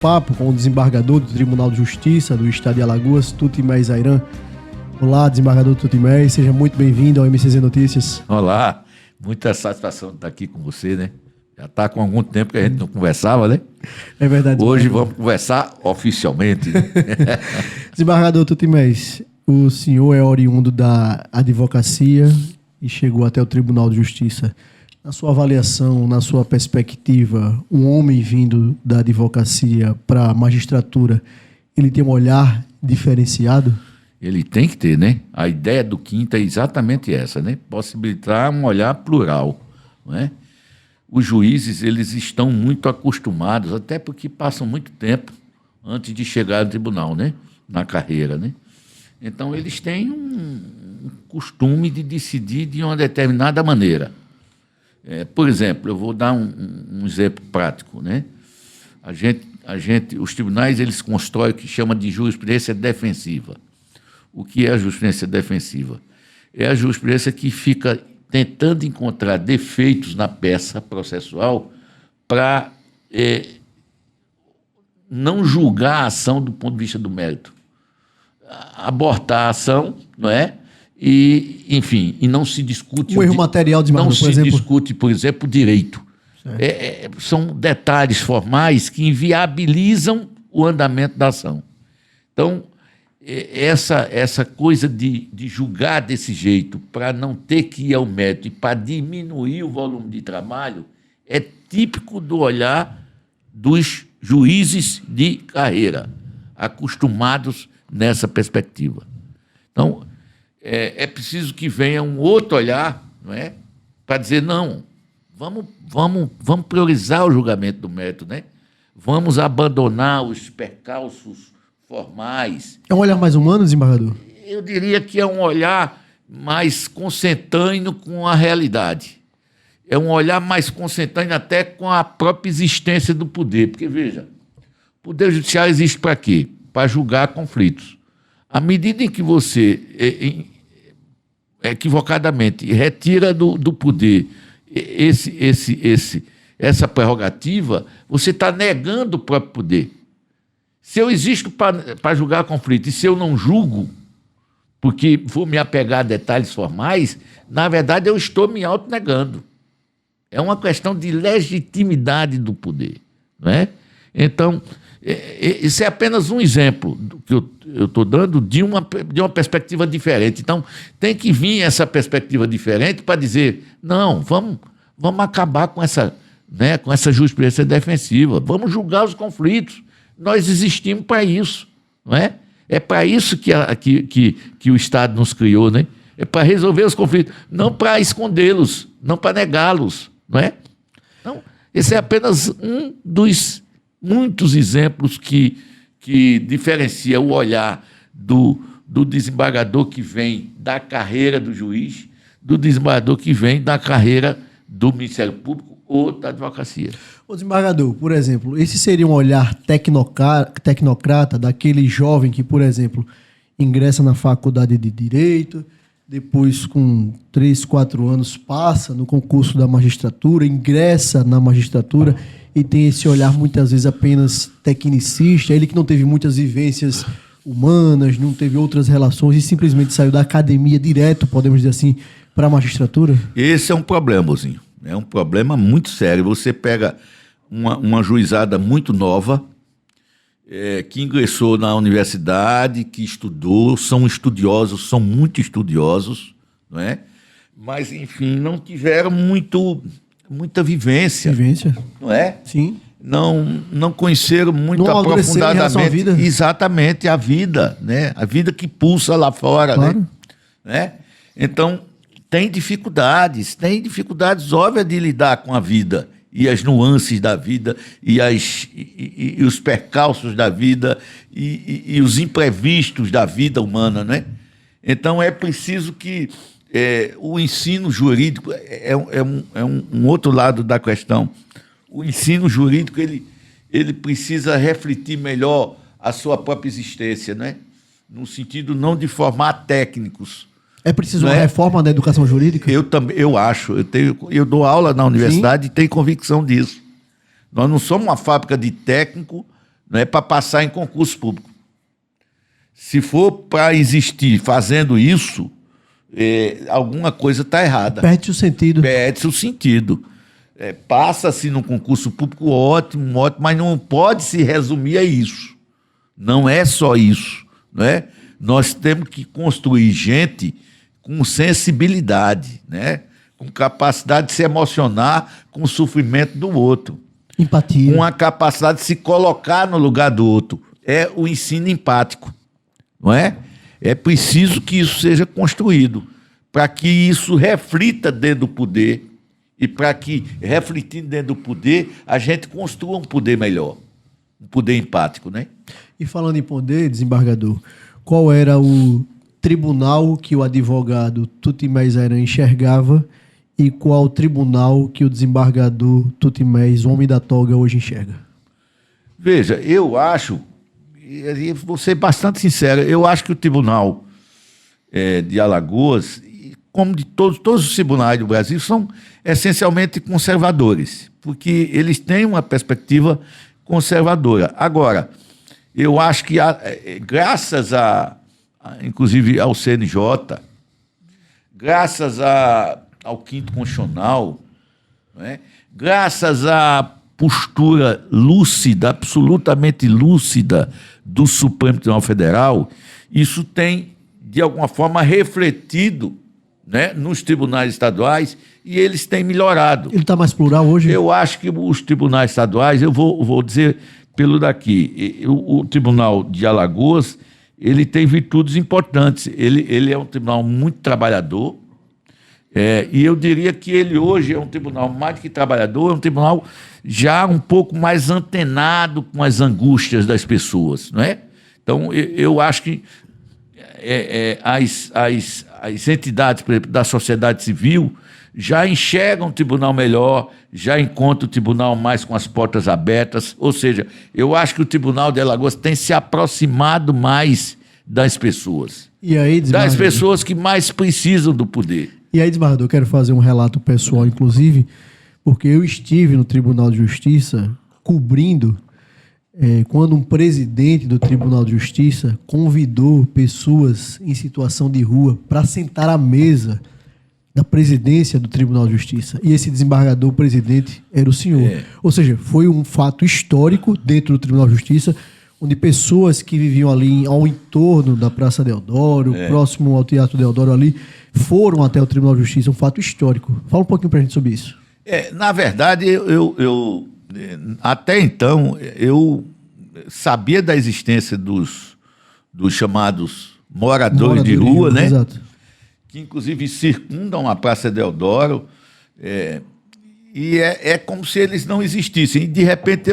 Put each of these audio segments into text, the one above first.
Papo com o desembargador do Tribunal de Justiça do Estado de Alagoas, Tutimé Zairan. Olá, desembargador Tutimé, seja muito bem-vindo ao MCZ Notícias. Olá, muita satisfação de estar aqui com você, né? Já está com algum tempo que a gente não conversava, né? É verdade. Hoje vamos conversar oficialmente. Né? Desembargador Tutimé, o senhor é oriundo da advocacia e chegou até o Tribunal de Justiça. Na sua avaliação, na sua perspectiva, um homem vindo da advocacia para a magistratura, ele tem um olhar diferenciado? Ele tem que ter, né? A ideia do Quinta é exatamente essa, né? Possibilitar um olhar plural, não é? Os juízes, eles estão muito acostumados, até porque passam muito tempo antes de chegar ao tribunal, né? Na carreira, né? Então, eles têm um costume de decidir de uma determinada maneira. Por exemplo, eu vou dar um exemplo prático, né? Os tribunais, eles constroem o que chama de jurisprudência defensiva. O que é a jurisprudência defensiva? É a jurisprudência que fica tentando encontrar defeitos na peça processual para não julgar a ação do ponto de vista do mérito. Abortar a ação, não é? E, enfim, e não se discute... Um erro material de não por se exemplo. discute, por exemplo, o direito. São detalhes formais que inviabilizam o andamento da ação. Então, essa coisa de julgar desse jeito para não ter que ir ao mérito e para diminuir o volume de trabalho é típico do olhar dos juízes de carreira, acostumados nessa perspectiva. Então, é preciso que venha um outro olhar, não é? Para dizer, não, vamos priorizar o julgamento do mérito, né? Vamos abandonar os percalços formais. É um olhar mais humano, desembargador? Eu diria que é um olhar mais consentâneo com a realidade. É um olhar mais consentâneo até com a própria existência do poder. Porque, veja, o poder judiciário existe para quê? Para julgar conflitos. À medida em que você, equivocadamente, retira do poder essa prerrogativa, você está negando o próprio poder. Se eu existo para julgar conflito e se eu não julgo, porque vou me apegar a detalhes formais, na verdade eu estou me autonegando. É uma questão de legitimidade do poder, não é? Então, isso é apenas um exemplo que eu estou dando de uma perspectiva diferente. Então, tem que vir essa perspectiva diferente para dizer, não, vamos acabar com essa jurisprudência defensiva, vamos julgar os conflitos. Nós existimos para isso, não é? É para isso que o Estado nos criou, né? É para resolver os conflitos, não para escondê-los, não para negá-los, não é? Então, esse é apenas um dos muitos exemplos que diferencia o olhar do desembargador que vem da carreira do juiz, do desembargador que vem da carreira do Ministério Público ou da advocacia. O desembargador, por exemplo, esse seria um olhar tecnocrata daquele jovem que, por exemplo, ingressa na faculdade de Direito, depois com 3, 4 anos passa no concurso da magistratura, ingressa na magistratura e tem esse olhar muitas vezes apenas tecnicista, ele que não teve muitas vivências humanas, não teve outras relações e simplesmente saiu da academia direto, podemos dizer assim, para a magistratura? Esse é um problema, Mozinho. É um problema muito sério. Você pega uma juizada muito nova, que ingressou na universidade, que estudou, são estudiosos, são muito estudiosos, não é? Mas, enfim, não tiveram muita vivência. Vivência? Não é? Sim. Não conheceram muito não aprofundadamente a vida. Exatamente a vida, né? A vida que pulsa lá fora, claro. Né? Então, tem dificuldades óbvias de lidar com a vida e as nuances da vida e os percalços da vida e os imprevistos da vida humana, né? Então, é preciso que o ensino jurídico é um outro lado da questão. O ensino jurídico ele precisa refletir melhor a sua própria existência, né? No sentido não de formar técnicos. É preciso uma reforma da educação jurídica? Eu acho. Eu dou aula na universidade. Sim. E tenho convicção disso. Nós não somos uma fábrica de técnico, não é para passar em concurso público. Se for para existir fazendo isso, alguma coisa está errada. Perde o sentido. Perde o sentido. Passa-se no concurso público, ótimo, ótimo, mas não pode se resumir a isso. Não é só isso, não é? Nós temos que construir gente com sensibilidade, né? Com capacidade de se emocionar com o sofrimento do outro. Empatia. Com a capacidade de se colocar no lugar do outro. É o ensino empático, não é? É preciso que isso seja construído para que isso reflita dentro do poder e para que, refletindo dentro do poder, a gente construa um poder melhor, um poder empático, né? E falando em poder, desembargador, qual era o tribunal que o advogado Tutimés Aran enxergava e qual tribunal que o desembargador Tutimés, o homem da toga, hoje enxerga? Veja, eu acho, e vou ser bastante sincero, eu acho que o Tribunal de Alagoas, como de todos os tribunais do Brasil, são essencialmente conservadores, porque eles têm uma perspectiva conservadora. Agora, eu acho que, graças inclusive ao CNJ, graças ao Quinto Constitucional, não é? Graças à postura lúcida, absolutamente lúcida do Supremo Tribunal Federal, isso tem, de alguma forma, refletido, né, nos tribunais estaduais e eles têm melhorado. Ele está mais plural hoje? Eu acho que os tribunais estaduais, eu vou dizer pelo daqui, o Tribunal de Alagoas, ele tem virtudes importantes. Ele é um tribunal muito trabalhador, e eu diria que ele hoje é um tribunal mais do que trabalhador, é um tribunal já um pouco mais antenado com as angústias das pessoas, não é? Então, eu acho que as entidades, por exemplo, da sociedade civil já enxergam o tribunal melhor, já encontram o tribunal mais com as portas abertas, ou seja, eu acho que o Tribunal de Alagoas tem se aproximado mais das pessoas. E aí, das pessoas que mais precisam do poder. E aí, desembargador, eu quero fazer um relato pessoal, inclusive, porque eu estive no Tribunal de Justiça cobrindo quando um presidente do Tribunal de Justiça convidou pessoas em situação de rua para sentar à mesa da presidência do Tribunal de Justiça. E esse desembargador presidente era o senhor. Ou seja, foi um fato histórico dentro do Tribunal de Justiça, onde pessoas que viviam ali ao entorno da Praça Deodoro, próximo ao Teatro Deodoro ali, foram até o Tribunal de Justiça. Um fato histórico. Fala um pouquinho para a gente sobre isso. Na verdade, eu até então, eu sabia da existência dos chamados moradores de rua, né? Exato. Que inclusive circundam a Praça Deodoro, e é como se eles não existissem. E de repente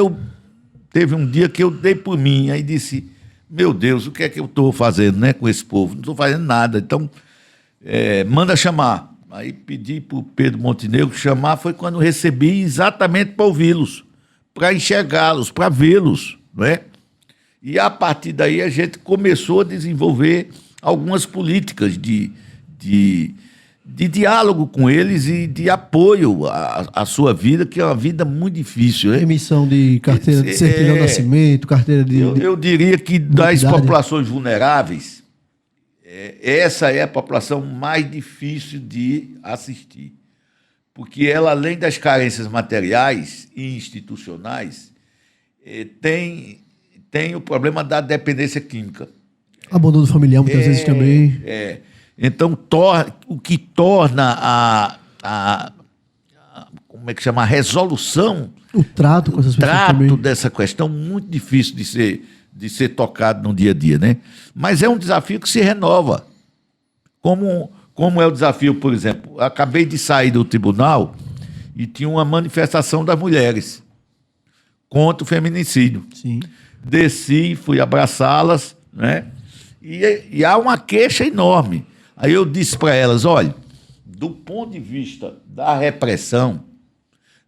teve um dia que eu dei por mim, aí disse, meu Deus, o que é que eu estou fazendo, né, com esse povo? Não estou fazendo nada, então manda chamar. Aí pedi para o Pedro Montenegro chamar, foi quando recebi exatamente para ouvi-los, para enxergá-los, para vê-los, não é? E a partir daí a gente começou a desenvolver algumas políticas de diálogo com eles e de apoio à sua vida, que é uma vida muito difícil, né? Emissão de carteira de certidão de nascimento, carteira de... Eu diria que das populações vulneráveis, essa é a população mais difícil de assistir. Porque ela, além das carências materiais e institucionais, tem o problema da dependência química. Abandono familiar, muitas vezes também. Então, o que torna como é que chama? A resolução, o trato com essas pessoas também. Dessa questão muito difícil de ser tocado no dia a dia, né? Mas é um desafio que se renova. Como é o desafio, por exemplo, acabei de sair do tribunal e tinha uma manifestação das mulheres contra o feminicídio. Sim. Desci, fui abraçá-las, né? E há uma queixa enorme. Aí eu disse para elas, olha, do ponto de vista da repressão,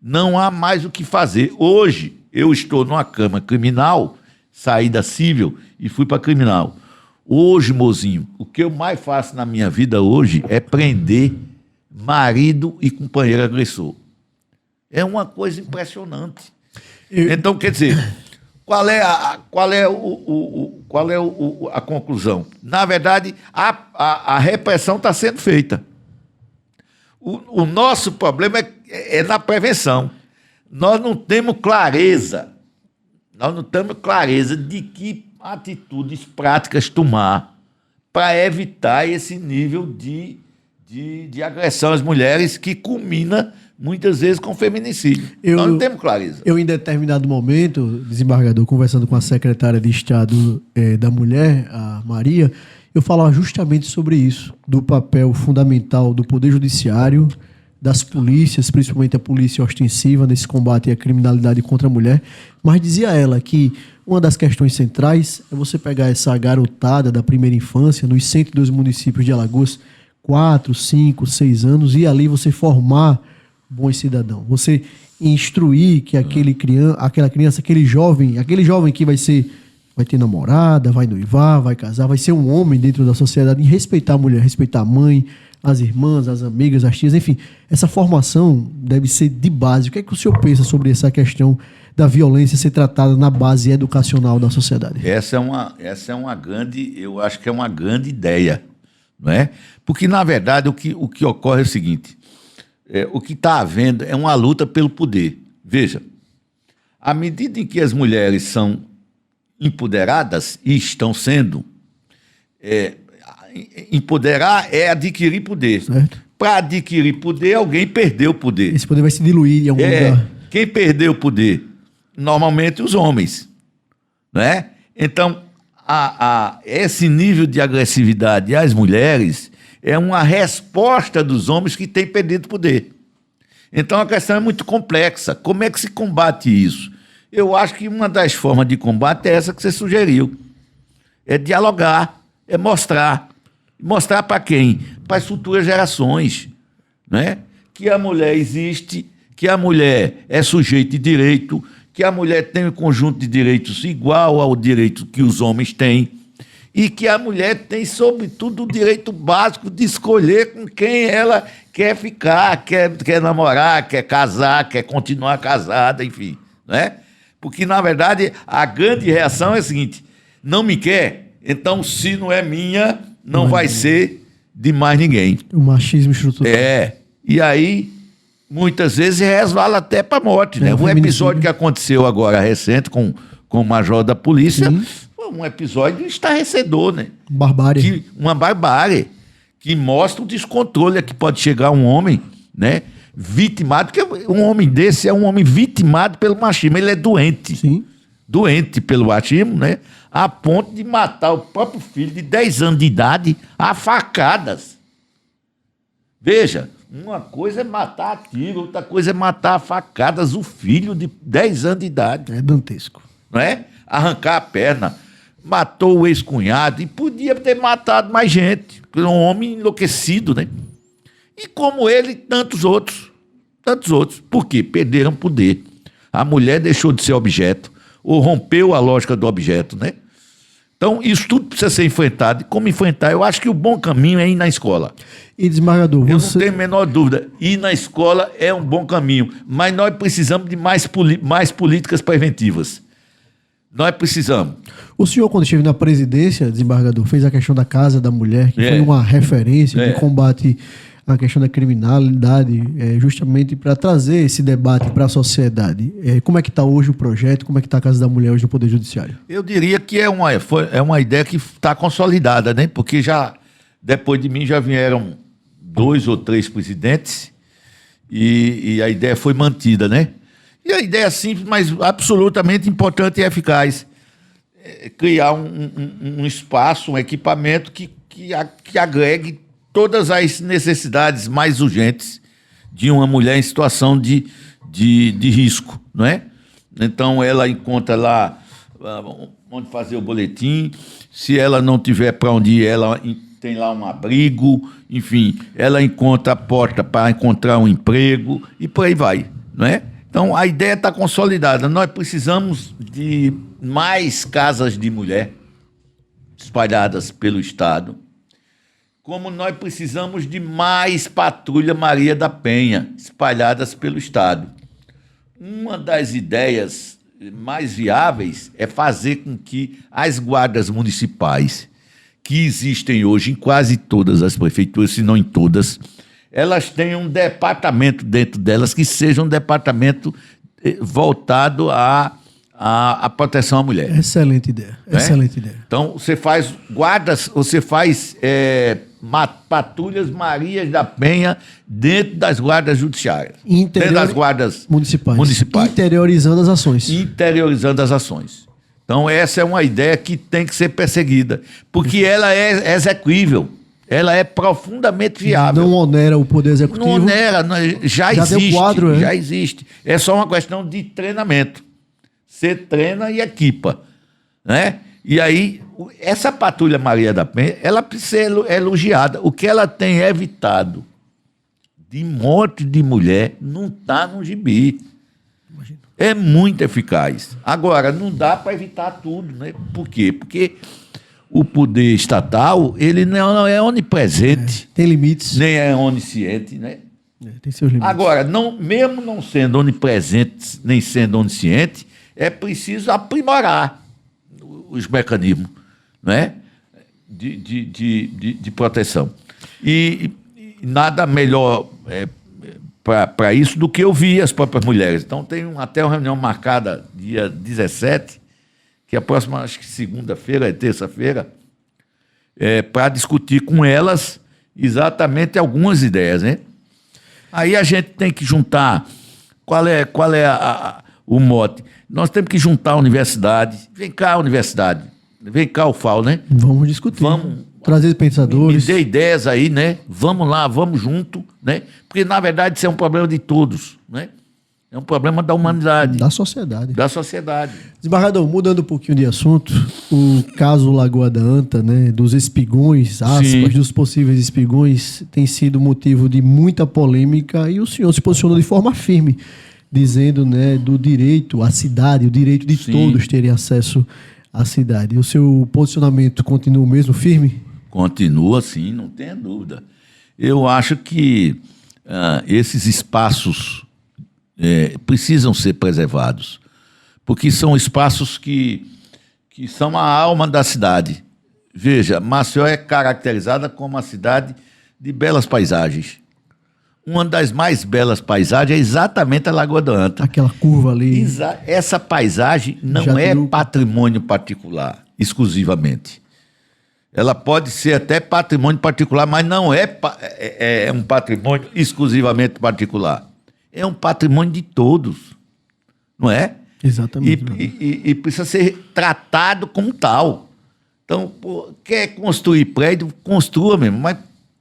não há mais o que fazer. Hoje, eu estou numa cama criminal, saí da civil e fui para criminal. Hoje, mozinho, o que eu mais faço na minha vida hoje é prender marido e companheiro agressor. É uma coisa impressionante. Então, quer dizer, a conclusão? Na verdade, a repressão está sendo feita. O nosso problema é na prevenção. Nós não temos clareza de que atitudes práticas tomar para evitar esse nível de agressão às mulheres que culmina muitas vezes com feminicídio. Nós não temos clareza. Eu, em determinado momento, desembargador, conversando com a secretária de Estado da Mulher, a Maria, eu falava justamente sobre isso, do papel fundamental do Poder Judiciário, das polícias, principalmente a polícia ostensiva, nesse combate à criminalidade contra a mulher, mas dizia ela que uma das questões centrais é você pegar essa garotada da primeira infância, nos 102 municípios de Alagoas, 4, 5, 6 anos, e ali você formar bons cidadãos. Você instruir que aquela criança, aquele jovem que vai ter namorada, vai noivar, vai casar, vai ser um homem dentro da sociedade, e respeitar a mulher, respeitar a mãe, as irmãs, as amigas, as tias, enfim. Essa formação deve ser de base. O que é que o senhor pensa sobre essa questão da violência ser tratada na base educacional da sociedade? Essa é uma grande, eu acho que é uma grande ideia, não é? Porque, na verdade, o que ocorre é o seguinte, o que está havendo é uma luta pelo poder. Veja, à medida em que as mulheres são empoderadas, e estão sendo, empoderar é adquirir poder. Para adquirir poder, alguém perdeu o poder. Esse poder vai se diluir em algum lugar. Quem perdeu o poder? Normalmente os homens. Não é? Então, esse nível de agressividade às mulheres é uma resposta dos homens que têm perdido poder. Então, a questão é muito complexa. Como é que se combate isso? Eu acho que uma das formas de combate é essa que você sugeriu. É dialogar, é mostrar. Mostrar para quem? Para as futuras gerações, né? Que a mulher existe, que a mulher é sujeito de direito, que a mulher tem um conjunto de direitos igual ao direito que os homens têm, e que a mulher tem, sobretudo, o direito básico de escolher com quem ela quer ficar, quer namorar, quer casar, quer continuar casada, enfim, né? Porque, na verdade, a grande reação é a seguinte: não me quer, então, se não é minha, não vai ser de mais ninguém. O machismo estrutural. E aí, muitas vezes, resvala até para a morte, né? Um episódio que aconteceu agora, recente, com o major da polícia, foi um episódio estarrecedor, né? Barbárie. Uma barbárie, que mostra o descontrole a que pode chegar um homem, né? Vitimado, porque um homem desse é um homem vitimado pelo machismo, ele é doente. Sim. Doente pelo machismo, né? A ponto de matar o próprio filho de 10 anos de idade a facadas. Veja, uma coisa é matar a tiro, outra coisa é matar a facadas o filho de 10 anos de idade. É dantesco. Não é? Arrancar a perna. Matou o ex-cunhado e podia ter matado mais gente. Um homem enlouquecido, né? E como ele, tantos outros. Tantos outros. Por quê? Perderam poder. A mulher deixou de ser objeto, ou rompeu a lógica do objeto, né? Então, isso tudo precisa ser enfrentado. E como enfrentar? Eu acho que o bom caminho é ir na escola. E, desembargador, Eu não tenho a menor dúvida. Ir na escola é um bom caminho. Mas nós precisamos de mais políticas preventivas. Nós precisamos. O senhor, quando esteve na presidência, desembargador, fez a questão da Casa da Mulher, que foi uma referência de combate à questão da criminalidade, justamente para trazer esse debate para a sociedade. Como é que está hoje o projeto? Como é que está a Casa da Mulher hoje no Poder Judiciário? Eu diria que é uma ideia que está consolidada, né? Porque depois de mim já vieram 2 ou 3 presidentes e a ideia foi mantida, né? E a ideia é simples, mas absolutamente importante e eficaz. Criar um espaço, um equipamento que agregue todas as necessidades mais urgentes de uma mulher em situação de risco, não é? Então, ela encontra lá onde fazer o boletim, se ela não tiver para onde ir, ela tem lá um abrigo, enfim, ela encontra a porta para encontrar um emprego e por aí vai, não é? Então, a ideia está consolidada. Nós precisamos de mais casas de mulher espalhadas pelo Estado, como nós precisamos de mais patrulha Maria da Penha espalhadas pelo Estado. Uma das ideias mais viáveis é fazer com que as guardas municipais, que existem hoje em quase todas as prefeituras, se não em todas, elas tenham um departamento dentro delas que seja um departamento voltado à proteção à mulher. Excelente ideia. Né? Excelente ideia. Então, você faz guardas, você faz patrulhas Marias da Penha dentro das guardas judiciárias. Dentro das guardas municipais. Interiorizando as ações. Interiorizando as ações. Então, essa é uma ideia que tem que ser perseguida, porque ela é execuível, ela é profundamente viável. Não onera o Poder Executivo. Não onera, já existe. Deu quadro, já existe. É só uma questão de treinamento. Você treina e equipa, né? E aí, essa patrulha Maria da Penha, ela precisa ser elogiada. O que ela tem evitado de morte de mulher não está no gibi. Imagina. É muito eficaz. Agora, não dá para evitar tudo, né? Por quê? Porque o poder estatal, ele não é onipresente. Tem limites. Nem é onisciente, né? Tem seus limites. Agora, mesmo não sendo onipresente, nem sendo onisciente, é preciso aprimorar os mecanismos, né, de proteção. E nada melhor para isso do que ouvir as próprias mulheres. Então, tem até uma reunião marcada dia 17, que é a próxima, acho que segunda-feira, terça-feira, para discutir com elas exatamente algumas ideias, né? Aí a gente tem que juntar qual é o mote. Nós temos que juntar a universidade. Vem cá, universidade. Vem cá, UFAL, né? Vamos discutir. Vamos trazer pensadores. Me dê ideias aí, né? Vamos lá, vamos junto, né? Porque, na verdade, isso é um problema de todos, né? É um problema da humanidade. Da sociedade. Da sociedade. Desembargador, mudando um pouquinho de assunto, o caso Lagoa da Anta, né, dos espigões, aspas, Sim. dos possíveis espigões, tem sido motivo de muita polêmica e o senhor se posicionou de forma firme, dizendo, né, do direito à cidade, o direito de Sim. todos terem acesso à cidade. O seu posicionamento continua o mesmo, firme? Continua, sim, não tenha dúvida. Eu acho que esses espaços precisam ser preservados, porque são espaços que são a alma da cidade. Veja, Maceió é caracterizada como uma cidade de belas paisagens. Uma das mais belas paisagens é exatamente a Lagoa da Anta. Aquela curva ali. Essa paisagem não patrimônio particular, exclusivamente. Ela pode ser até patrimônio particular, mas não é um patrimônio exclusivamente particular. É um patrimônio de todos, não é? Exatamente. E precisa ser tratado como tal. Então, quer construir prédio, construa mesmo, mas,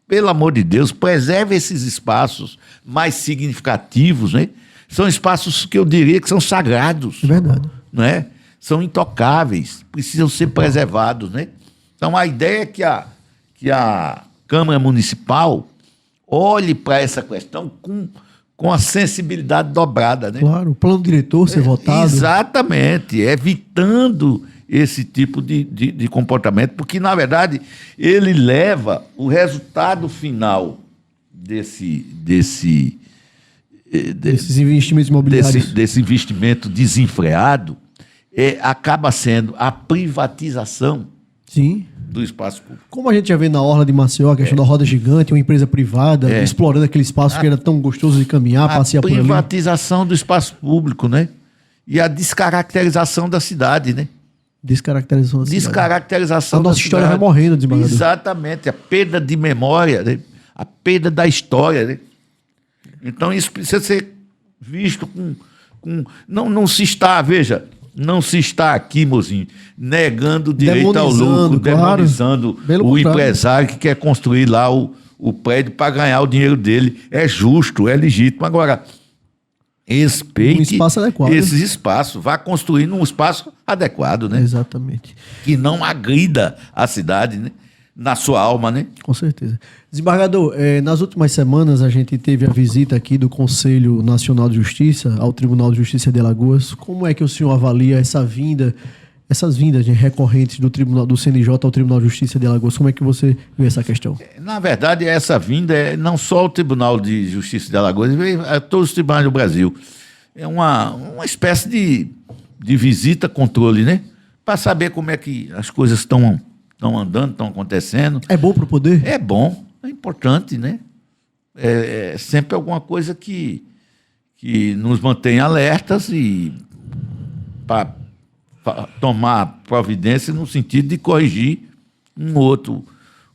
pelo amor de Deus, preserve esses espaços mais significativos, né? São espaços que eu diria que são sagrados. É verdade. Não é? São intocáveis, precisam ser preservados, né? Então, a ideia é que a Câmara Municipal olhe para essa questão com a sensibilidade dobrada, né? Claro, o plano diretor ser votado. Exatamente, evitando esse tipo de comportamento, porque, na verdade, ele leva o resultado final desses investimentos imobiliários. Desse investimento desenfreado, acaba sendo a privatização. Sim. Do espaço público. Como a gente já vê na Orla de Maceió, a questão da roda gigante, uma empresa privada explorando aquele espaço que era tão gostoso de caminhar, passear por ali. A privatização do espaço público, né? E a descaracterização da cidade, né? Descaracterização da cidade. Descaracterização da cidade. A nossa história vai morrendo, desembargador. Exatamente. A perda de memória, né? A perda da história, né? Então isso precisa ser visto com... Não se está, veja... Não se está aqui, mozinho, negando o direito ao lucro, demonizando o empresário que quer construir lá o prédio para ganhar o dinheiro dele. É justo, é legítimo. Agora, respeite esses espaços. Vá construir num espaço adequado, né? Exatamente. Que não agrida a cidade, né? Na sua alma, né? Com certeza. Desembargador, nas últimas semanas a gente teve a visita aqui do Conselho Nacional de Justiça ao Tribunal de Justiça de Alagoas. Como é que o senhor avalia essas vindas recorrentes do CNJ ao Tribunal de Justiça de Alagoas? Como é que você vê essa questão? Na verdade, essa vinda é não só o Tribunal de Justiça de Alagoas, é todos os tribunais do Brasil. É uma espécie de visita, controle, né? Para saber como é que as coisas estão andando, estão acontecendo. É bom para o poder? É bom, é importante, né? É sempre alguma coisa que nos mantém alertas e para tomar providência no sentido de corrigir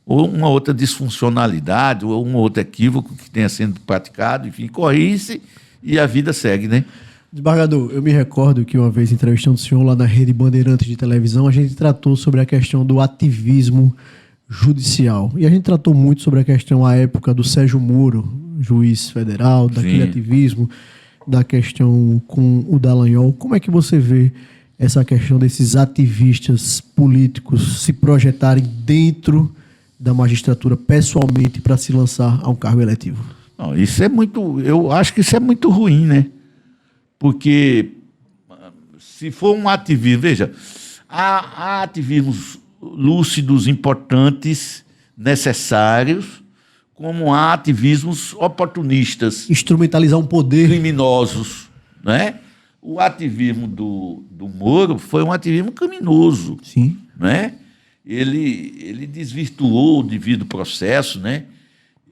ou uma outra disfuncionalidade, ou um outro equívoco que tenha sido praticado, enfim, corrige-se e a vida segue, né? Desembargador, eu me recordo que uma vez entrevistando o senhor lá na Rede Bandeirantes de televisão, a gente tratou sobre a questão do ativismo judicial. E a gente tratou muito sobre a questão, à época, do Sérgio Moro, juiz federal, daquele Sim. ativismo, da questão com o Dallagnol. Como é que você vê essa questão desses ativistas políticos se projetarem dentro da magistratura pessoalmente para se lançar a um cargo eletivo? Não, eu acho que isso é muito ruim, né? Porque se for um ativismo, veja, há ativismos lúcidos, importantes, necessários, como há ativismos oportunistas. Instrumentalizar um poder. Criminosos, né? O ativismo do Moro foi um ativismo criminoso. Sim. Né? Ele desvirtuou o devido processo, né?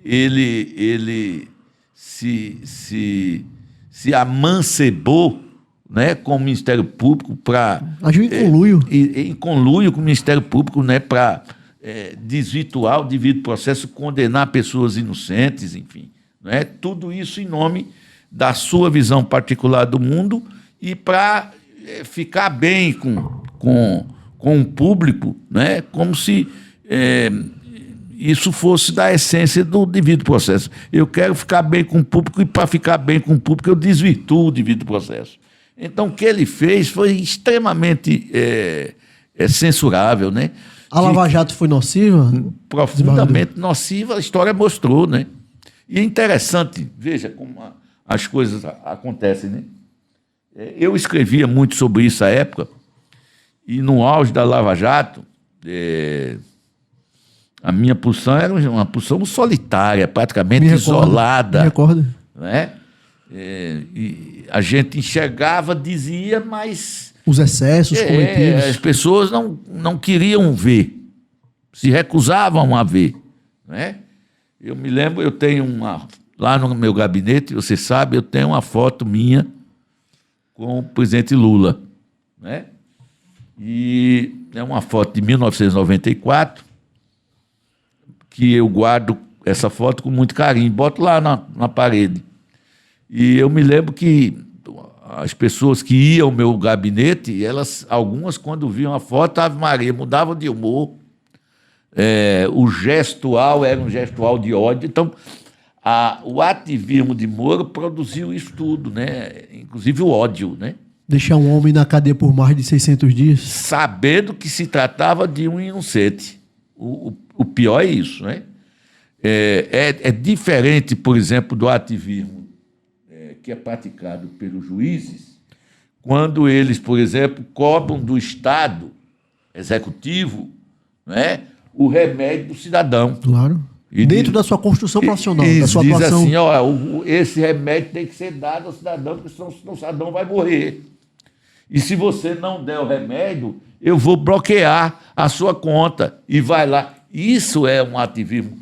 Ele se amancebou, né, com o Ministério Público para... Agiu em conluio. Em conluio com o Ministério Público, né, para desvirtuar o devido processo, condenar pessoas inocentes, enfim. Né? Tudo isso em nome da sua visão particular do mundo e para ficar bem com o público, né? Como se isso fosse da essência do devido processo. Eu quero ficar bem com o público e, para ficar bem com o público, eu desvirtuo o devido processo. Então, o que ele fez foi extremamente censurável, né? A Lava Jato foi nociva? Profundamente nociva, a história mostrou, né? E é interessante, veja como as coisas acontecem, né? Eu escrevia muito sobre isso à época, e no auge da Lava Jato, a minha posição era uma posição solitária, praticamente isolada. Me recordo. Né? E a gente enxergava, dizia, mas... Os excessos cometidos. As pessoas não queriam ver, se recusavam a ver. Né? Eu me lembro, eu tenho lá no meu gabinete, você sabe, eu tenho uma foto minha com o presidente Lula. Né? E é uma foto de 1994, que eu guardo essa foto com muito carinho, boto lá na parede. E eu me lembro que as pessoas que iam ao meu gabinete, algumas, quando viam a foto, Ave Maria, mudavam de humor. O gestual era um gestual de ódio. Então, o ativismo de Moro produziu isso tudo, né? Inclusive o ódio, né? Deixar um homem na cadeia por mais de 600 dias. Sabendo que se tratava de um inocente. O pior é isso, né? É diferente, por exemplo, do ativismo que é praticado pelos juízes, quando eles, por exemplo, cobram do Estado executivo, né, o remédio do cidadão. Claro. E dentro da sua construção profissional, da sua diz atuação. assim, ó, esse remédio tem que ser dado ao cidadão, porque senão o cidadão vai morrer. E se você não der o remédio, eu vou bloquear a sua conta e vai lá. Isso é um ativismo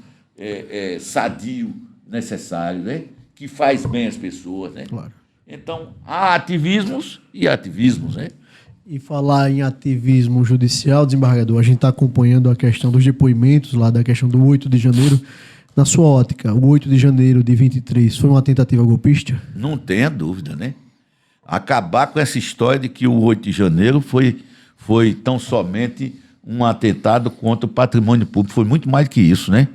sadio, necessário, né? Que faz bem às pessoas, né? Claro. Então, há ativismos e ativismos, né? E falar em ativismo judicial, desembargador, a gente está acompanhando a questão dos depoimentos lá da questão do 8 de janeiro. Na sua ótica, o 8 de janeiro de 23 foi uma tentativa golpista? Não tenha dúvida, né? Acabar com essa história de que o 8 de janeiro foi tão somente um atentado contra o patrimônio público. Foi muito mais que isso, né?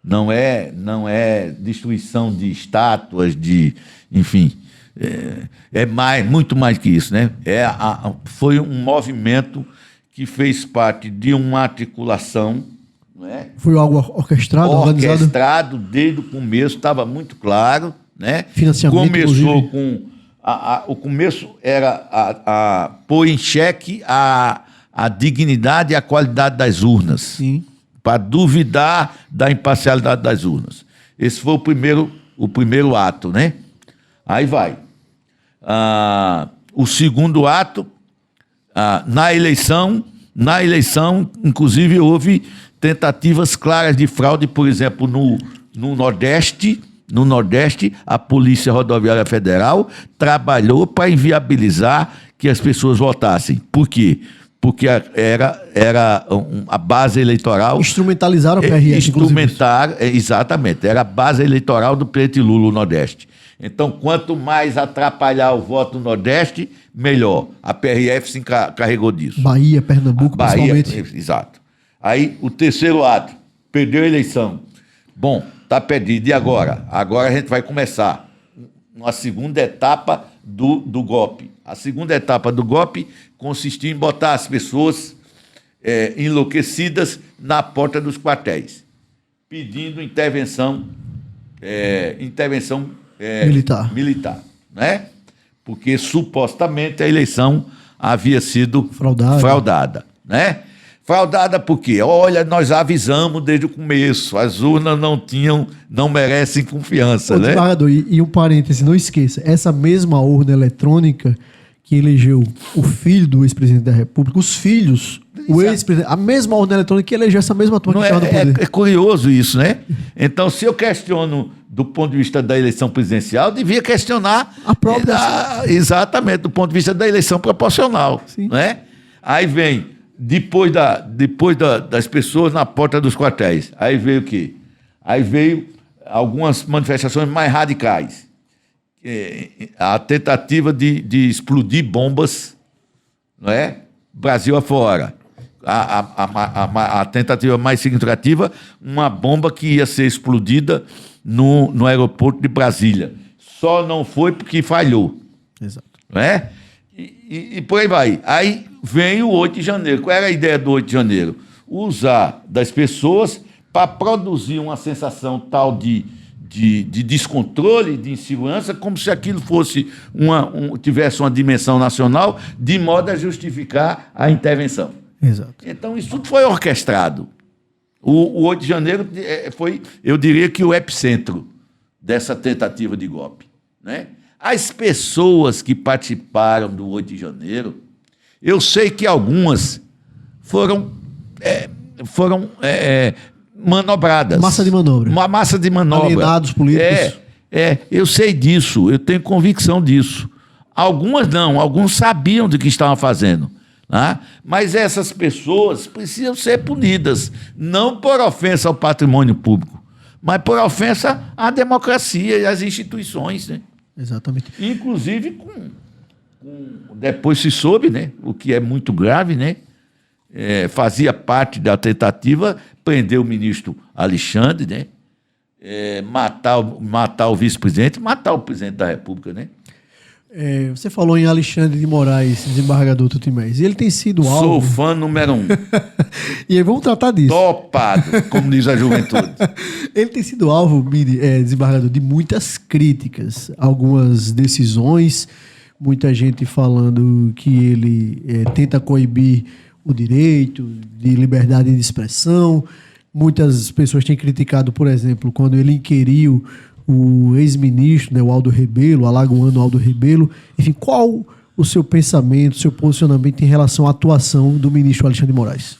Não é destruição de estátuas, enfim, muito mais que isso, né? Foi um movimento que fez parte de uma articulação, né? Foi algo orquestrado, organizado? Orquestrado desde o começo, estava muito claro, né? Financiamento, começou inclusive. com o começo era a pôr em xeque a dignidade e a qualidade das urnas. Sim. Para duvidar da imparcialidade das urnas. Esse foi o primeiro ato, né? Aí vai. O segundo ato Na eleição, inclusive, houve tentativas claras de fraude, por exemplo, no Nordeste. No Nordeste, a Polícia Rodoviária Federal trabalhou para inviabilizar que as pessoas votassem. Por quê? Porque era a base eleitoral... Instrumentalizaram a PRF, exatamente. Era a base eleitoral do pleito Lula no Nordeste. Então, quanto mais atrapalhar o voto no Nordeste, melhor. A PRF se encarregou disso. Bahia, Pernambuco, principalmente. Exato. Aí, o terceiro ato, perdeu a eleição. Bom, está perdido. E agora? Agora a gente vai começar uma segunda etapa do golpe. A segunda etapa do golpe consistia em botar as pessoas enlouquecidas na porta dos quartéis, pedindo intervenção militar, né? Porque supostamente a eleição havia sido fraudada, né? Fraudada por quê? Olha, nós avisamos desde o começo, as urnas não merecem confiança, né? E um parêntese, não esqueça, essa mesma urna eletrônica que elegeu o filho do ex-presidente da República, os filhos, o ex-presidente, a mesma urna eletrônica que elegeu essa mesma turma que estava no poder. É curioso isso, né? Então, se eu questiono do ponto de vista da eleição presidencial, devia questionar a própria... exatamente, do ponto de vista da eleição proporcional, né? Aí vem... Depois das pessoas na porta dos quartéis. Aí veio o quê? Aí veio algumas manifestações mais radicais. A tentativa de explodir bombas, não é? Brasil afora. A tentativa mais significativa, uma bomba que ia ser explodida no aeroporto de Brasília. Só não foi porque falhou. Exato. Não é? E por aí vai. Aí vem o 8 de janeiro. Qual era a ideia do 8 de janeiro? Usar das pessoas para produzir uma sensação tal de descontrole, de insegurança, como se aquilo fosse tivesse uma dimensão nacional, de modo a justificar a intervenção. Exato. Então, isso tudo foi orquestrado. O 8 de janeiro foi, eu diria que o epicentro dessa tentativa de golpe, né? As pessoas que participaram do 8 de janeiro, eu sei que algumas foram manobradas. Massa de manobra. Uma massa de manobra. Alienados políticos. Eu sei disso, eu tenho convicção disso. Algumas não, alguns sabiam do que estavam fazendo. Né? Mas essas pessoas precisam ser punidas, não por ofensa ao patrimônio público, mas por ofensa à democracia e às instituições, né? Exatamente. Inclusive, depois se soube, né, o que é muito grave, né, fazia parte da tentativa prender o ministro Alexandre, né, matar o vice-presidente, matar o presidente da República, né? Você falou em Alexandre de Moraes, desembargador Tutimés. Ele tem sido alvo... Sou fã número 1. E aí vamos tratar disso. Topado, como diz a juventude. Ele tem sido alvo, desembargador, de muitas críticas. Algumas decisões, muita gente falando que ele tenta coibir o direito de liberdade de expressão. Muitas pessoas têm criticado, por exemplo, quando ele inquiriu o ex-ministro, né, o Aldo Rebelo, o alagoano Aldo Rebelo. Enfim, qual o seu pensamento, o seu posicionamento em relação à atuação do ministro Alexandre de Moraes?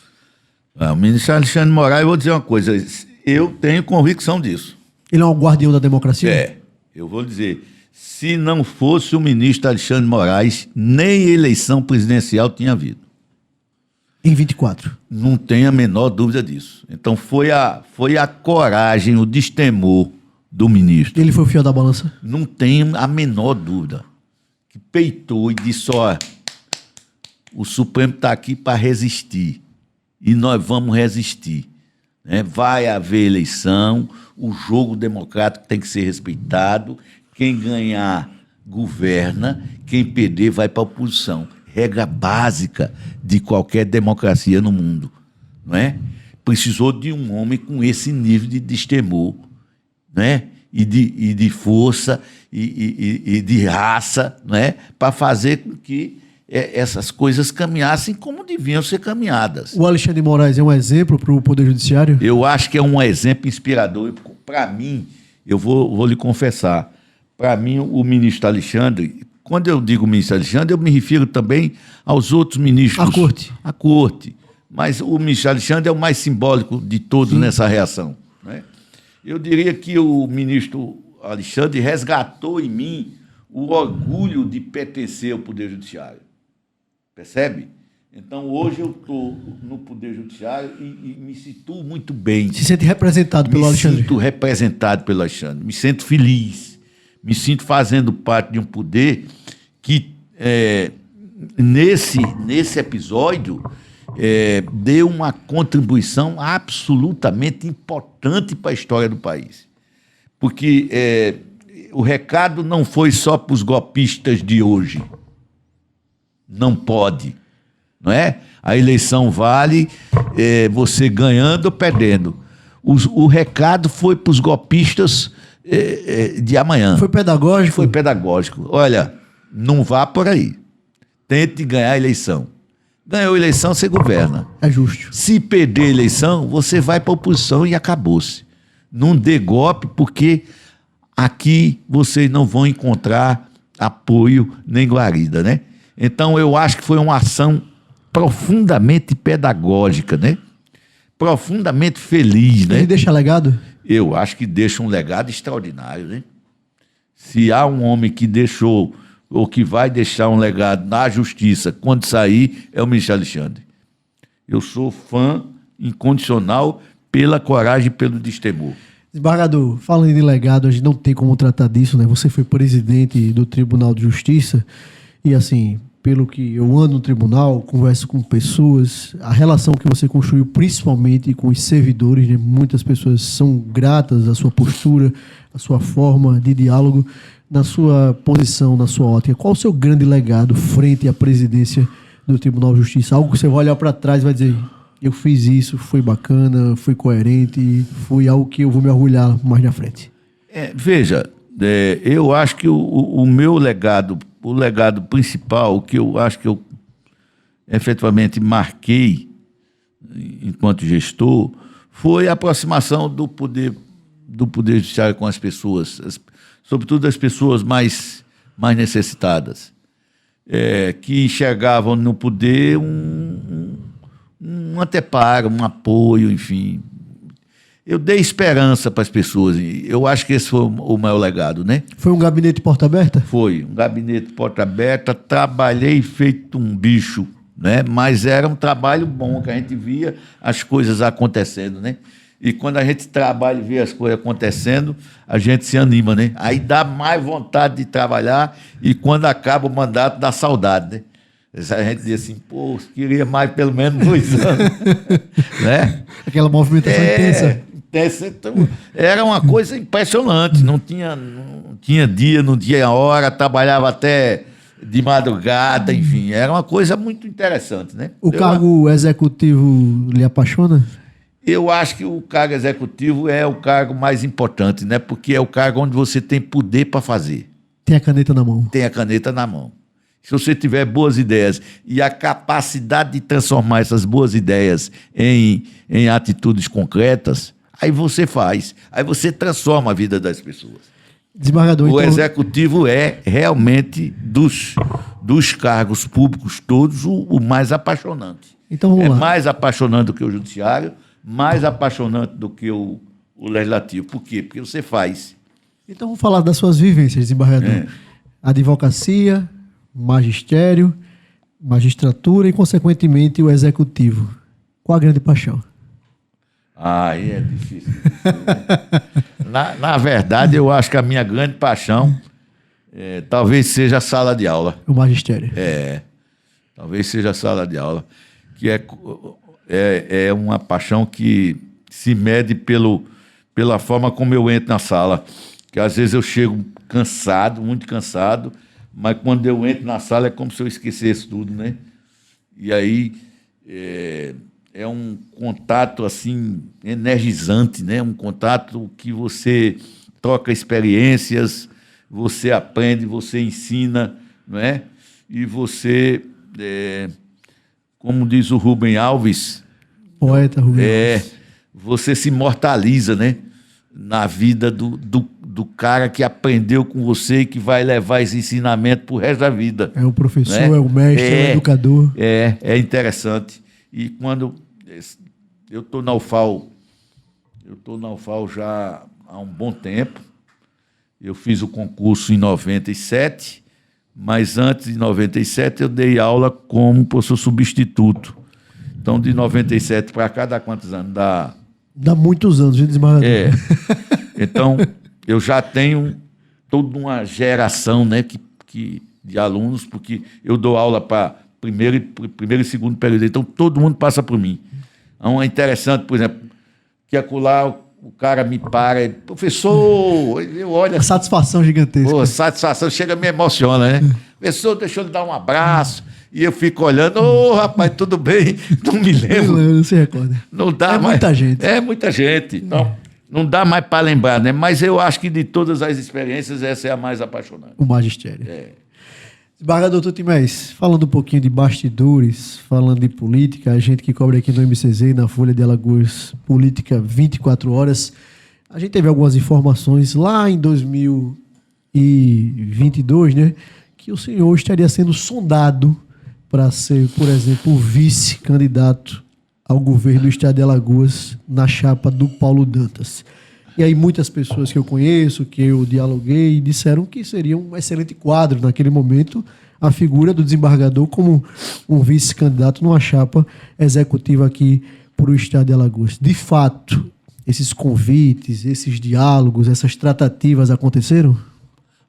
O ministro Alexandre de Moraes, eu vou dizer uma coisa, eu tenho convicção disso. Ele é um guardião da democracia? Eu vou dizer, se não fosse o ministro Alexandre de Moraes, nem eleição presidencial tinha havido. Em 24? Não tenho a menor dúvida disso. Então foi a coragem, o destemor do ministro. Ele foi o fiel da balança? Não tenho a menor dúvida. Que peitou e disse, o Supremo está aqui para resistir. E nós vamos resistir. Né? Vai haver eleição, o jogo democrático tem que ser respeitado. Quem ganhar, governa. Quem perder, vai para a oposição. Regra básica de qualquer democracia no mundo. Não é? Precisou de um homem com esse nível de destemor, né? e de força e de raça, né? Para fazer com que essas coisas caminhassem como deviam ser caminhadas. O Alexandre de Moraes é um exemplo para o Poder Judiciário? Eu acho que é um exemplo inspirador. Para mim, eu vou lhe confessar, para mim o ministro Alexandre, Quando eu digo ministro Alexandre, eu me refiro também aos outros ministros. A corte. A corte. Mas o ministro Alexandre é o mais simbólico de todos nessa reação. Né? Eu diria que o ministro Alexandre resgatou em mim o orgulho de pertencer ao Poder Judiciário. Percebe? Então, hoje eu estou no Poder Judiciário e me situo muito bem. Se sente representado pelo Alexandre? Me sinto representado pelo Alexandre. Me sinto feliz. Me sinto fazendo parte de um poder que, nesse episódio, deu uma contribuição absolutamente importante para a história do país. Porque o recado não foi só para os golpistas de hoje. Não pode. Não é? A eleição vale você ganhando ou perdendo. O recado foi para os golpistas de amanhã. Foi pedagógico? Foi pedagógico. Olha, não vá por aí. Tente ganhar a eleição. Ganhou a eleição, você governa. É justo. Se perder a eleição, você vai para a oposição e acabou-se. Não dê golpe, porque aqui vocês não vão encontrar apoio nem guarida, né? Então, eu acho que foi uma ação profundamente pedagógica, né? Profundamente feliz, né? Ele deixa legado? Eu acho que deixa um legado extraordinário, né? Se há um homem que deixou ou que vai deixar um legado na justiça quando sair, é o ministro Alexandre. Eu sou fã incondicional pela coragem e pelo destemor. Desembargador, falando de legado, a gente não tem como tratar disso, né? Você foi presidente do Tribunal de Justiça e, assim, pelo que eu ando no tribunal, converso com pessoas, a relação que você construiu principalmente com os servidores, né? Muitas pessoas são gratas à sua postura, à sua forma de diálogo, na sua posição, na sua ótica. Qual o seu grande legado frente à presidência do Tribunal de Justiça? Algo que você vai olhar para trás e vai dizer: eu fiz isso, foi bacana, foi coerente, foi algo que eu vou me orgulhar mais na frente. Veja, eu acho que o meu legado, o legado principal, o que eu acho que eu efetivamente marquei enquanto gestor, foi a aproximação do poder judiciário com as pessoas, sobretudo as pessoas mais necessitadas, que enxergavam no poder um anteparo, um apoio, enfim. Eu dei esperança para as pessoas. Eu acho que esse foi o maior legado, né? Foi um gabinete porta aberta? Foi um gabinete porta aberta. Trabalhei feito um bicho, né? Mas era um trabalho bom, que a gente via as coisas acontecendo, né? E quando a gente trabalha e vê as coisas acontecendo, a gente se anima, né? Aí dá mais vontade de trabalhar e quando acaba o mandato dá saudade, né? A gente diz assim, pô, queria mais pelo menos 2 anos. Né? Aquela movimentação intensa. Então, era uma coisa impressionante, não tinha dia, não tinha hora, trabalhava até de madrugada, enfim, era uma coisa muito interessante, né? O cargo executivo lhe apaixona? Eu acho que o cargo executivo é o cargo mais importante, né? Porque é o cargo onde você tem poder para fazer. Tem a caneta na mão. Tem a caneta na mão. Se você tiver boas ideias e a capacidade de transformar essas boas ideias em atitudes concretas, aí você faz, aí você transforma a vida das pessoas. Desembargador, o executivo é realmente dos cargos públicos todos o mais apaixonante. Então vamos lá. Mais apaixonante do que o judiciário, mais apaixonante do que o legislativo. Por quê? Porque você faz. Então vamos falar das suas vivências, desembargador. Advocacia, magistério, magistratura e, consequentemente, o executivo. Qual a grande paixão? Aí é difícil. Na verdade, eu acho que a minha grande paixão talvez seja a sala de aula. O magistério. Talvez seja a sala de aula, que é uma paixão que se mede pela forma como eu entro na sala. Que às vezes eu chego cansado, muito cansado, mas quando eu entro na sala é como se eu esquecesse tudo, né? E aí é um contato assim energizante, né? Um contato que você troca experiências, você aprende, você ensina, não é? E você, como diz o Rubem Alves, poeta Rubem Alves, você se imortaliza, né? Na vida do do cara que aprendeu com você e que vai levar esse ensinamento para o resto da vida. É o professor, né? é o mestre, é o educador. É interessante. E quando eu estou na UFAL já há um bom tempo. Eu fiz o concurso em 97, mas antes de 97 eu dei aula como professor substituto. Então, de 97 para cá, dá quantos anos? Dá muitos anos, viu, desembargador? Então, eu já tenho toda uma geração, né, de alunos, porque eu dou aula para primeiro e segundo período, então todo mundo passa por mim. Então, é interessante, por exemplo, que acolá o cara me para, professor, eu olho... A satisfação gigantesca. Pô, satisfação, chega, me emociona, né? Professor, deixa eu lhe dar um abraço. E eu fico olhando, rapaz, tudo bem? Não me lembro. Não se recorda. Não dá mais. Muita gente. É muita gente. Então, não dá mais para lembrar, né? Mas eu acho que de todas as experiências, essa é a mais apaixonante. O magistério. Desembargador Tutimés, falando um pouquinho de bastidores, falando de política, a gente que cobre aqui no MCZ, na Folha de Alagoas, política 24 horas, a gente teve algumas informações lá em 2022, né, que o senhor estaria sendo sondado para ser, por exemplo, o vice-candidato ao governo do estado de Alagoas na chapa do Paulo Dantas. E aí muitas pessoas que eu conheço, que eu dialoguei, disseram que seria um excelente quadro naquele momento a figura do desembargador como um vice-candidato numa chapa executiva aqui para o estado de Alagoas. De fato, esses convites, esses diálogos, essas tratativas aconteceram?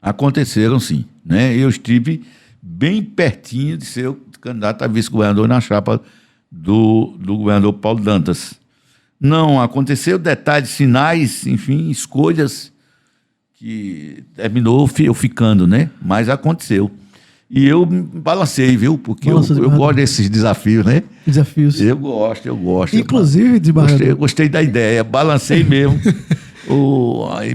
Aconteceram, sim. Né? Eu estive bem pertinho de ser o candidato a vice-governador na chapa do governador Paulo Dantas. Não aconteceu, detalhes, sinais, enfim, escolhas que terminou eu ficando, né? Mas aconteceu. E eu me balancei, viu? Porque eu gosto desses desafios, né? Desafios. Eu gosto. Inclusive, desembargador. Gostei da ideia, balancei mesmo.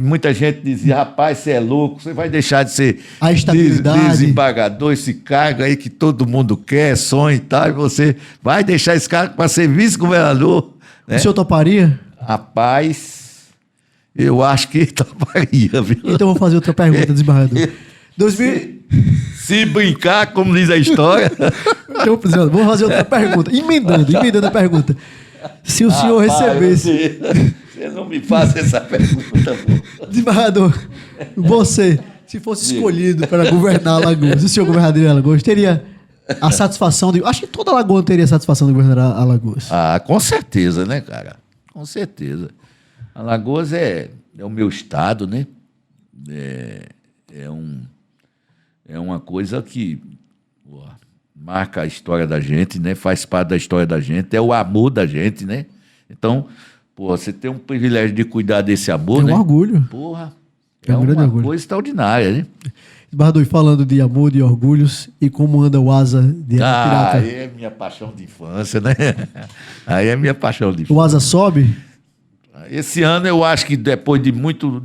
Muita gente dizia, rapaz, você é louco, você vai deixar de ser a estabilidade. Desembargador, esse cargo aí que todo mundo quer, sonha e tal, e você vai deixar esse cargo para ser vice-governador. Né? O senhor toparia? Rapaz, eu acho que toparia, viu? Então eu vou fazer outra pergunta, desembargador. Se brincar, como diz a história. Então, vou fazer outra pergunta. Emendando a pergunta. Se o senhor recebesse... Você não me faça essa pergunta. Desembargador, você, se fosse escolhido para governar Alagoas, o senhor governaria Alagoas, teria a satisfação de... Acho que toda Alagoa teria a satisfação de governar Alagoas. Com certeza, né, cara? Com certeza. Alagoas é o meu estado, né? É uma coisa que marca a história da gente, né? Faz parte da história da gente, é o amor da gente, né? Então, você tem um privilégio de cuidar desse amor, né? É um orgulho. Porra, é um uma orgulho. Coisa extraordinária, né? Desembargador, falando de amor, de orgulhos, e como anda o Asa de Arapiraca? Aí é minha paixão de infância, né? Aí é minha paixão de infância. O Asa sobe? Esse ano eu acho que depois de muito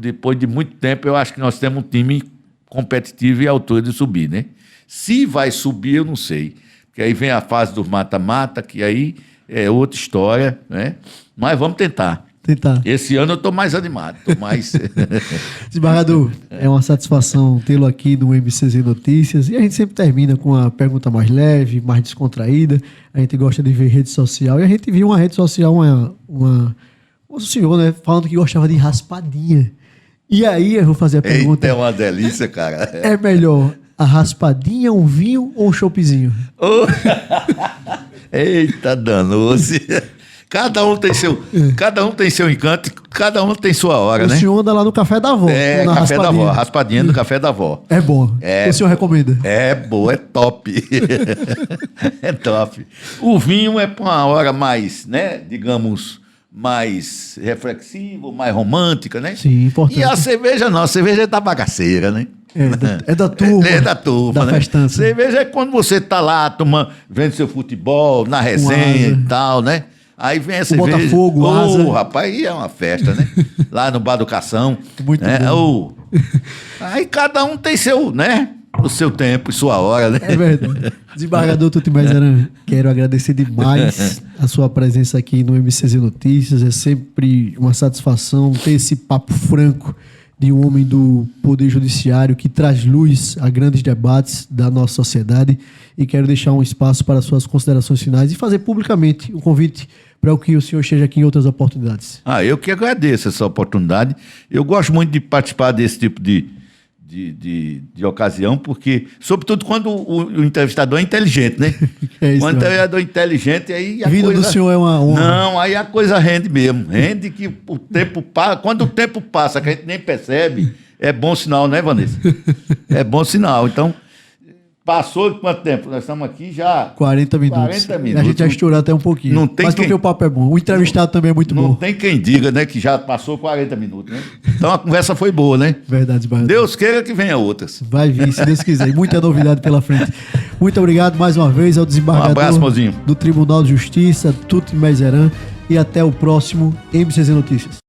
tempo, eu acho que nós temos um time competitivo e à altura de subir, né? Se vai subir, eu não sei. Porque aí vem a fase do mata-mata, que aí é outra história, né? Mas vamos tentar. Esse ano eu estou mais animado, estou mais... Desembargador, é uma satisfação tê-lo aqui no MCZ Notícias. E a gente sempre termina com uma pergunta mais leve, mais descontraída. A gente gosta de ver rede social. E a gente viu uma rede social, o senhor, né, falando que gostava de raspadinha. E aí eu vou fazer a pergunta... Eita, é uma delícia, cara. É melhor a raspadinha, um vinho ou um choppzinho? Eita, danou-se. Cada um tem seu encanto, cada um tem sua hora, né? O senhor anda lá no café da avó. Café raspadinha. Da avó, raspadinha do café da avó. É bom. O senhor recomenda? É boa, é top. É top. O vinho é para uma hora mais, né, digamos, mais reflexiva, mais romântica, né? Sim, importante. E a cerveja não, a cerveja é da bagaceira, né? É da turma. É da turma, da né? festança. Cerveja é quando você tá lá vendo seu futebol, na resenha e tal, né? Aí vem a cerveja. Botafogo, Asa. Rapaz, aí é uma festa, né? Lá no Bar do Cação. Muito bom. Aí cada um tem seu, né? O seu tempo e sua hora, né? É verdade. Desembargador Tutimés Aran, quero agradecer demais a sua presença aqui no MCZ Notícias. É sempre uma satisfação ter esse papo franco de um homem do Poder Judiciário que traz luz a grandes debates da nossa sociedade, e quero deixar um espaço para suas considerações finais e fazer publicamente um convite para que o senhor esteja aqui em outras oportunidades. Eu que agradeço essa oportunidade. Eu gosto muito de participar desse tipo de ocasião, porque, sobretudo, quando o entrevistador é inteligente, né? É isso, quando o entrevistador é inteligente, aí a Vindo coisa... do senhor é uma honra. Não, aí a coisa rende mesmo. Rende que o tempo passa. Quando o tempo passa, que a gente nem percebe, é bom sinal, né, Vanessa? É bom sinal. Então, passou quanto tempo? Nós estamos aqui já... 40 minutos. 40 minutos. A gente já estourou até um pouquinho. Não tem Mas porque o papo é bom. O entrevistado também é muito Não bom. tem quem diga, né, que já passou 40 minutos, né? Então a conversa foi boa, né? Verdade, Barra. Deus queira que venha outras. Vai vir, se Deus quiser. E muita novidade pela frente. Muito obrigado mais uma vez ao desembargador abraço, mozinho. do Tribunal de Justiça, Tuti Mezeran, e até o próximo MCZ Notícias.